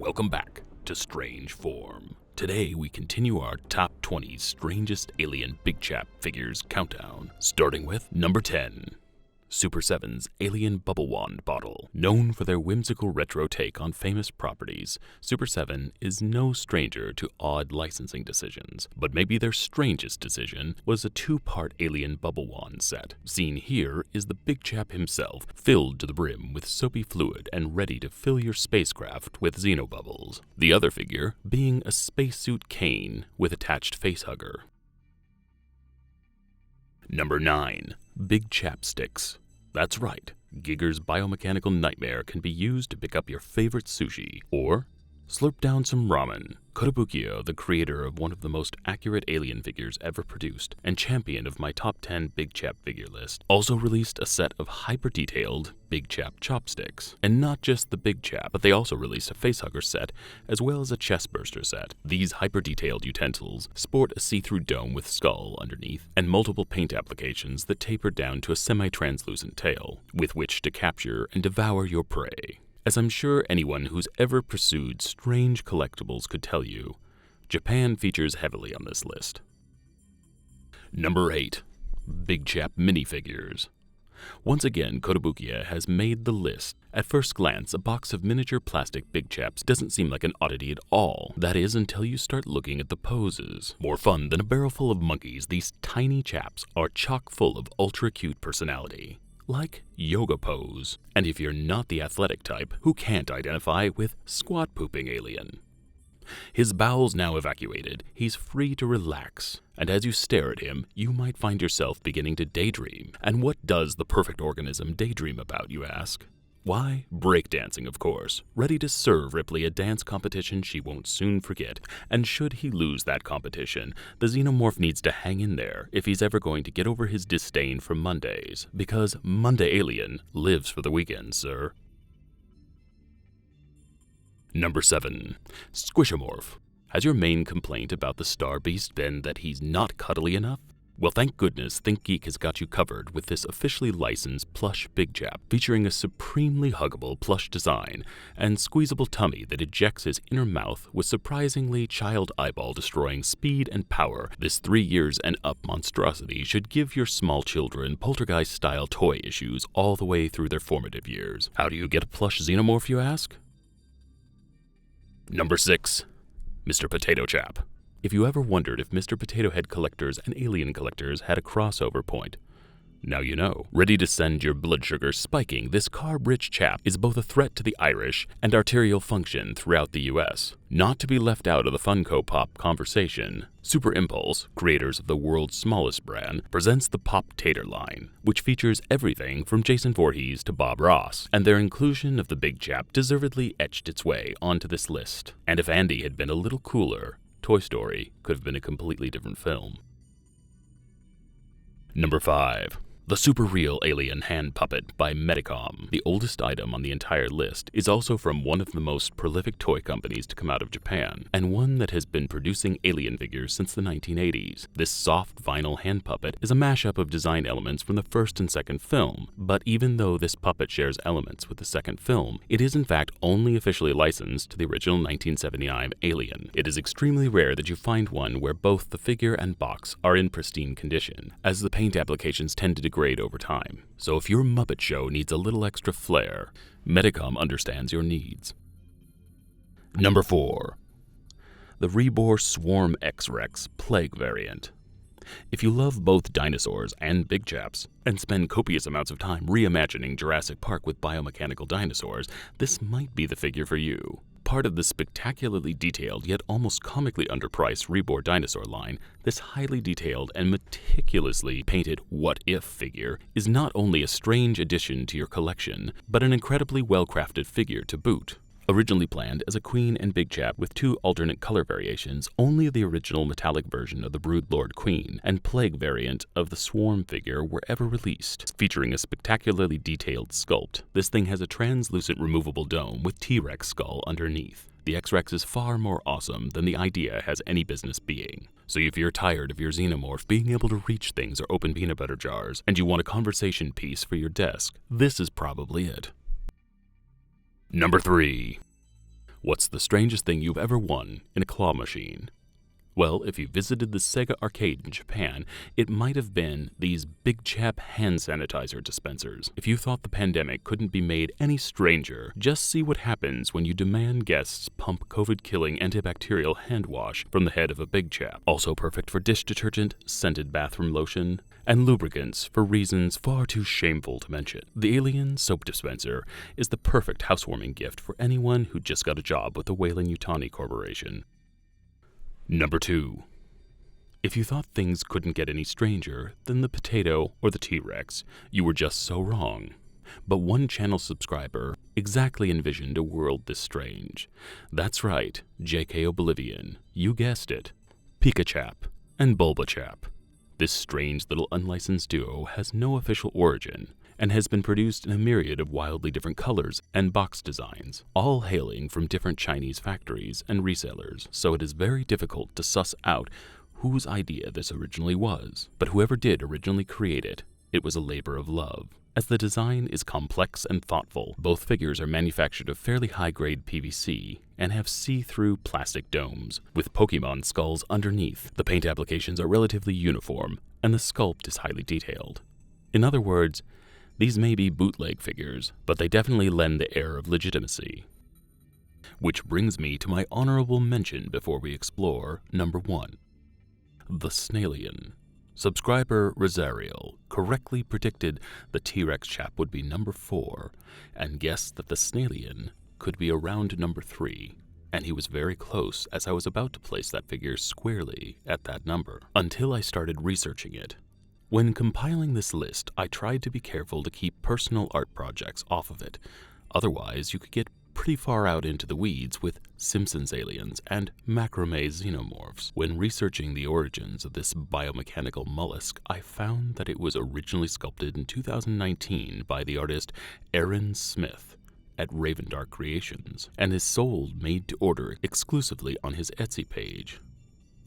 Welcome back to Strange Form. Today we continue our top 20 strangest alien Big Chap figures countdown, starting with number 10. Super 7's Alien Bubble Wand Bottle. Known for their whimsical retro take on famous properties, Super 7 is no stranger to odd licensing decisions, but maybe their strangest decision was a two-part Alien Bubble Wand set. Seen here is the Big Chap himself, filled to the brim with soapy fluid and ready to fill your spacecraft with xenobubbles. The other figure being a spacesuit cane with attached facehugger. Number 9. Big Chapsticks. That's right, Giger's biomechanical nightmare can be used to pick up your favorite sushi, or slurp down some ramen. Kotobukiya, the creator of one of the most accurate alien figures ever produced, and champion of my top 10 Big Chap figure list, also released a set of hyper-detailed Big Chap chopsticks. And not just the Big Chap, but they also released a facehugger set, as well as a chestburster set. These hyper-detailed utensils sport a see-through dome with skull underneath, and multiple paint applications that taper down to a semi-translucent tail, with which to capture and devour your prey. As I'm sure anyone who's ever pursued strange collectibles could tell you, Japan features heavily on this list. Number 8. Big Chap Minifigures. Once again, Kotobukiya has made the list. At first glance, a box of miniature plastic Big Chaps doesn't seem like an oddity at all. That is, until you start looking at the poses. More fun than a barrel full of monkeys, these tiny chaps are chock full of ultra-cute personality. Like yoga pose. And if you're not the athletic type, who can't identify with squat pooping alien? His bowels now evacuated, he's free to relax. And as you stare at him, you might find yourself beginning to daydream. And what does the perfect organism daydream about, you ask? Why, breakdancing, of course, ready to serve Ripley a dance competition she won't soon forget. And should he lose that competition, the Xenomorph needs to hang in there if he's ever going to get over his disdain for Mondays, because Monday Alien lives for the weekend, sir. Number 7. Squishamorph. Has your main complaint about the Star Beast been that he's not cuddly enough? Well, thank goodness ThinkGeek has got you covered with this officially licensed plush Big Chap featuring a supremely huggable plush design and squeezable tummy that ejects his inner mouth with surprisingly child eyeball destroying speed and power. This 3 years and up monstrosity should give your small children poltergeist style toy issues all the way through their formative years. How do you get a plush xenomorph, you ask? Number 6. Mr. Potato Chap. If you ever wondered if Mr. Potato Head collectors and alien collectors had a crossover point, now you know. Ready to send your blood sugar spiking, this carb-rich chap is both a threat to the Irish and arterial function throughout the US. Not to be left out of the Funko Pop conversation, Super Impulse, creators of the world's smallest brand, presents the Pop Tater line, which features everything from Jason Voorhees to Bob Ross, and their inclusion of the Big Chap deservedly etched its way onto this list. And if Andy had been a little cooler, Toy Story could have been a completely different film. Number 5. The Super Real Alien Hand Puppet by Medicom. The oldest item on the entire list is also from one of the most prolific toy companies to come out of Japan, and one that has been producing alien figures since the 1980s. This soft vinyl hand puppet is a mashup of design elements from the first and second film, but even though this puppet shares elements with the second film, it is in fact only officially licensed to the original 1979 Alien. It is extremely rare that you find one where both the figure and box are in pristine condition, as the paint applications tend to degrade over time. So if your Muppet Show needs a little extra flair, Medicom understands your needs. Number 4. The Reborn Swarm XRex Plague variant. If you love both dinosaurs and Big Chaps, and spend copious amounts of time reimagining Jurassic Park with biomechanical dinosaurs, this might be the figure for you. Part of the spectacularly detailed yet almost comically underpriced Reborn dinosaur line, this highly detailed and meticulously painted what-if figure is not only a strange addition to your collection, but an incredibly well-crafted figure to boot. Originally planned as a Queen and Big Chap with 2 alternate color variations, only the original metallic version of the Brood Lord Queen and Plague variant of the Swarm figure were ever released. Featuring a spectacularly detailed sculpt, this thing has a translucent removable dome with T-Rex skull underneath. The XRex is far more awesome than the idea has any business being. So if you're tired of your Xenomorph being able to reach things or open peanut butter jars, and you want a conversation piece for your desk, this is probably it. Number 3. What's the strangest thing you've ever won in a claw machine? Well, if you visited the Sega arcade in Japan, it might have been these Big Chap hand sanitizer dispensers. If you thought the pandemic couldn't be made any stranger, just see what happens when you demand guests pump COVID-killing antibacterial hand wash from the head of a Big Chap. Also perfect for dish detergent, scented bathroom lotion, and lubricants for reasons far too shameful to mention. The Alien soap dispenser is the perfect housewarming gift for anyone who just got a job with the Weyland-Yutani Corporation. Number 2. If you thought things couldn't get any stranger than the Potato or the T-Rex, you were just so wrong. But one channel subscriber exactly envisioned a world this strange. That's right, JK Oblivion, you guessed it, Pika Chap and Bulba Chap. This strange little unlicensed duo has no official origin and has been produced in a myriad of wildly different colors and box designs, all hailing from different Chinese factories and resellers, so it is very difficult to suss out whose idea this originally was. But whoever did originally create it, it was a labor of love. As the design is complex and thoughtful, both figures are manufactured of fairly high-grade PVC and have see-through plastic domes, with Pokemon skulls underneath. The paint applications are relatively uniform, and the sculpt is highly detailed. In other words, these may be bootleg figures, but they definitely lend the air of legitimacy. Which brings me to my honorable mention before we explore number 1. The Snailian. Subscriber Rosario correctly predicted the T-Rex Chap would be number 4, and guessed that the Snailian could be around number 3, and he was very close as I was about to place that figure squarely at that number, until I started researching it. When compiling this list, I tried to be careful to keep personal art projects off of it, otherwise you could get pretty far out into the weeds with Simpsons aliens and macrame xenomorphs. When researching the origins of this biomechanical mollusk, I found that it was originally sculpted in 2019 by the artist Aaron Smith at Ravendark Creations, and is sold made to order exclusively on his Etsy page.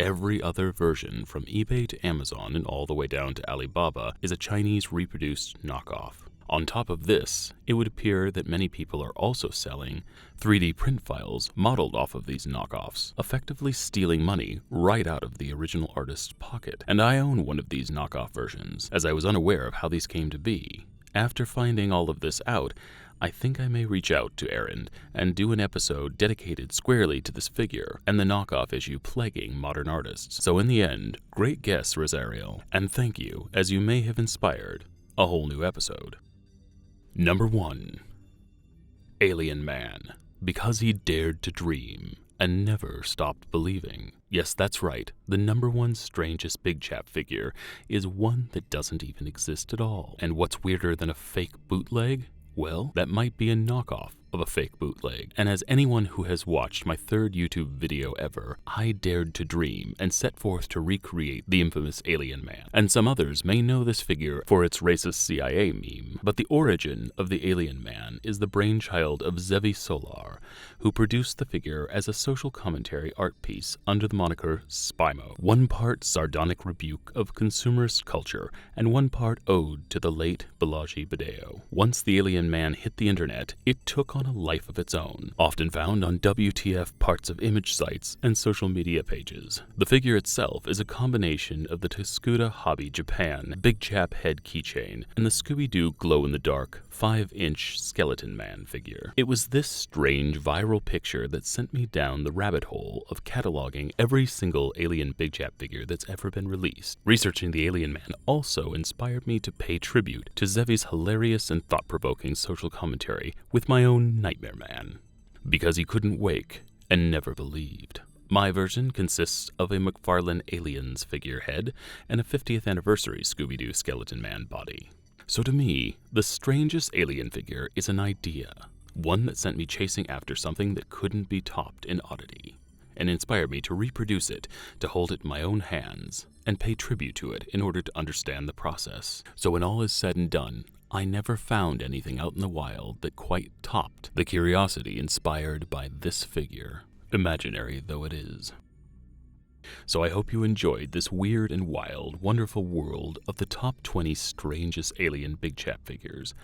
Every other version, from eBay to Amazon and all the way down to Alibaba, is a Chinese reproduced knockoff. On top of this, it would appear that many people are also selling 3D print files modeled off of these knockoffs, effectively stealing money right out of the original artist's pocket. And I own one of these knockoff versions, as I was unaware of how these came to be. After finding all of this out, I think I may reach out to Aaron and do an episode dedicated squarely to this figure and the knockoff issue plaguing modern artists. So in the end, great guess, Rosario, and thank you, as you may have inspired a whole new episode. Number 1. Alien Man, because he dared to dream and never stopped believing. Yes, that's right, the number 1 strangest Big Chap figure is one that doesn't even exist at all. And what's weirder than a fake bootleg? Well, that might be a knockoff of a fake bootleg. And as anyone who has watched my 3rd YouTube video ever, I dared to dream and set forth to recreate the infamous Alien Man. And some others may know this figure for its racist CIA meme, but the origin of the Alien Man is the brainchild of Zevi Solar, who produced the figure as a social commentary art piece under the moniker Spy Mode. One part sardonic rebuke of consumerist culture, and one part ode to the late Balaji Badeo. Once the Alien Man hit the internet, it took on a life of its own, often found on WTF parts of image sites and social media pages. The figure itself is a combination of the Tescuda Hobby Japan Big Chap head keychain and the Scooby-Doo glow-in-the-dark 5-inch Skeleton Man figure. It was this strange viral picture that sent me down the rabbit hole of cataloging every single Alien Big Chap figure that's ever been released. Researching the Alien Man also inspired me to pay tribute to Zevi's hilarious and thought-provoking social commentary with my own Nightmare Man, because he couldn't wake and never believed. My version consists of a McFarlane Aliens figurehead and a 50th anniversary Scooby-Doo Skeleton Man body. So to me, the strangest alien figure is an idea, one that sent me chasing after something that couldn't be topped in oddity, and inspired me to reproduce it, to hold it in my own hands, and pay tribute to it in order to understand the process. So when all is said and done, I never found anything out in the wild that quite topped the curiosity inspired by this figure, imaginary though it is. So I hope you enjoyed this weird and wild, wonderful world of the top 20 strangest alien Big Chap figures,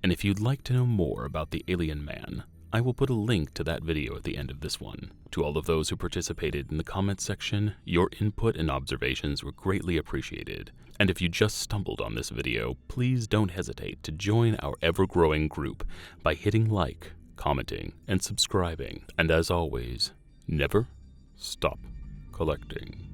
and if you'd like to know more about the Alien Man, I will put a link to that video at the end of this one. To all of those who participated in the comments section, your input and observations were greatly appreciated. And if you just stumbled on this video, please don't hesitate to join our ever-growing group by hitting like, commenting, and subscribing. And as always, never stop collecting.